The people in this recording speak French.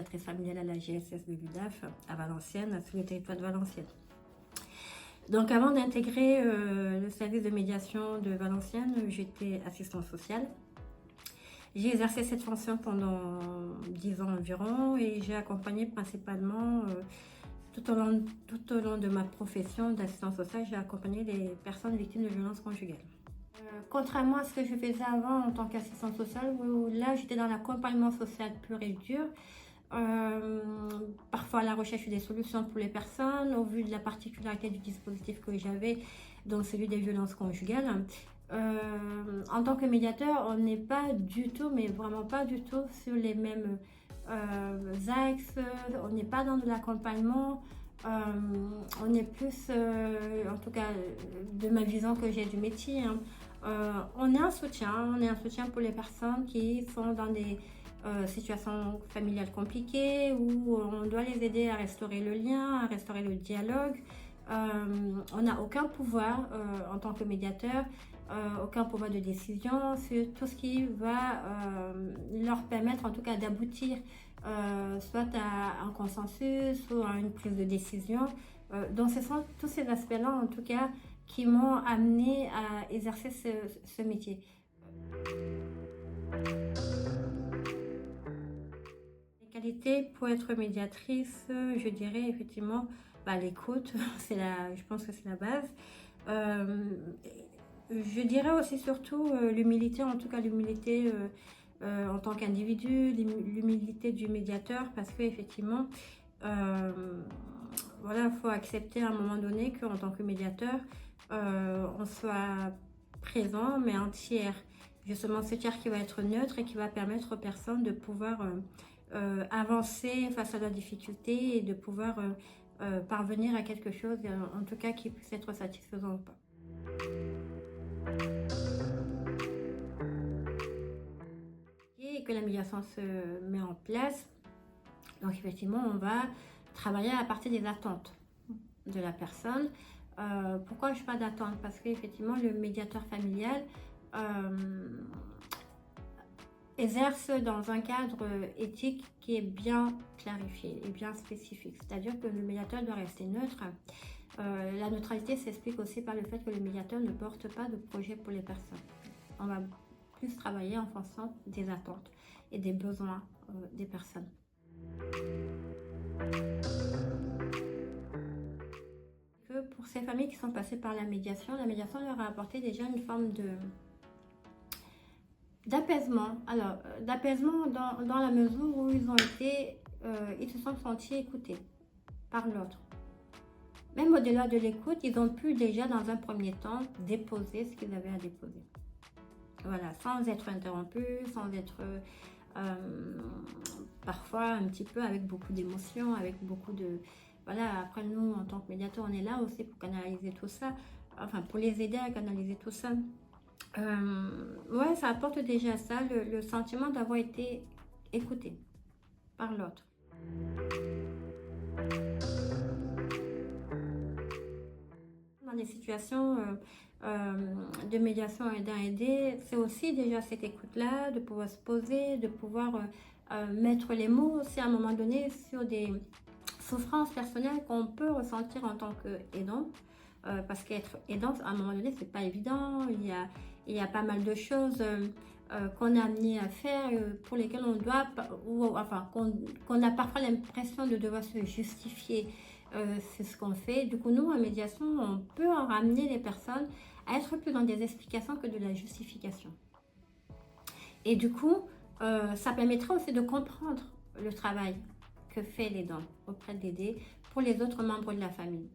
médiatrice familiale à la GSS de l'UDAF à Valenciennes, sur le territoire de Valenciennes. Donc avant d'intégrer le service de médiation de Valenciennes, j'étais assistante sociale. J'ai exercé cette fonction pendant 10 ans environ et j'ai accompagné principalement, tout au long de ma profession d'assistante sociale, j'ai accompagné les personnes victimes de violences conjugales. Contrairement à ce que je faisais avant en tant qu'assistante sociale, où là j'étais dans l'accompagnement social pur et dur, parfois à la recherche des solutions pour les personnes, au vu de la particularité du dispositif que j'avais, donc celui des violences conjugales. En tant que médiateur, on n'est pas du tout, mais vraiment pas du tout sur les mêmes axes, on n'est pas dans de l'accompagnement, on est plus, en tout cas de ma vision que j'ai du métier, hein, on est un soutien pour les personnes qui sont dans des situations familiales compliquées où on doit les aider à restaurer le lien, à restaurer le dialogue. On n'a aucun pouvoir en tant que médiateur, aucun pouvoir de décision sur tout ce qui va leur permettre en tout cas d'aboutir soit à un consensus ou à une prise de décision. Donc ce sont tous ces aspects-là en tout cas qui m'ont amené à exercer ce métier. Les qualités pour être médiatrice, je dirais effectivement l'écoute, je pense que c'est la base. Je dirais aussi surtout l'humilité, en tout cas l'humilité en tant qu'individu, l'humilité du médiateur, parce qu'effectivement, voilà, il faut accepter à un moment donné qu'en tant que médiateur, on soit présent, mais un tiers. Justement, ce tiers qui va être neutre et qui va permettre aux personnes de pouvoir avancer face à leurs difficultés et de pouvoir parvenir à quelque chose, en tout cas, qui puisse être satisfaisant ou pas. Et que la médiation se met en place, donc effectivement, on va travailler à partir des attentes de la personne. Pourquoi je parle d'attente? Parce qu'effectivement, le médiateur familial exerce dans un cadre éthique qui est bien clarifié et bien spécifique. C'est-à-dire que le médiateur doit rester neutre. La neutralité s'explique aussi par le fait que le médiateur ne porte pas de projet pour les personnes. On va plus travailler en fonction des attentes et des besoins des personnes. Pour ces familles qui sont passées par la médiation leur a apporté déjà une forme d'apaisement. Alors, d'apaisement dans la mesure où ils se sont sentis écoutés par l'autre. Même au-delà de l'écoute, ils ont pu déjà dans un premier temps déposer ce qu'ils avaient à déposer. Voilà, sans être interrompus, sans être parfois un petit peu avec beaucoup d'émotions, avec beaucoup de... Voilà, après nous, en tant que médiateur, on est là aussi pour canaliser tout ça, enfin pour les aider à canaliser tout ça. Ouais, ça apporte déjà ça, le sentiment d'avoir été écouté par l'autre. Dans des situations de médiation aidant-aidé, c'est aussi déjà cette écoute-là, de pouvoir se poser, de pouvoir mettre les mots aussi à un moment donné sur des souffrances personnelles qu'on peut ressentir en tant qu'aidant. Parce qu'être aidant, à un moment donné, c'est pas évident. Il y a pas mal de choses qu'on est amené à faire, pour lesquelles on doit, qu'on a parfois l'impression de devoir se justifier. C'est ce qu'on fait. Du coup, nous, en médiation, on peut en ramener les personnes à être plus dans des explications que de la justification. Et du coup, ça permettra aussi de comprendre le travail que fait l'aidant auprès de l'aider pour les autres membres de la famille.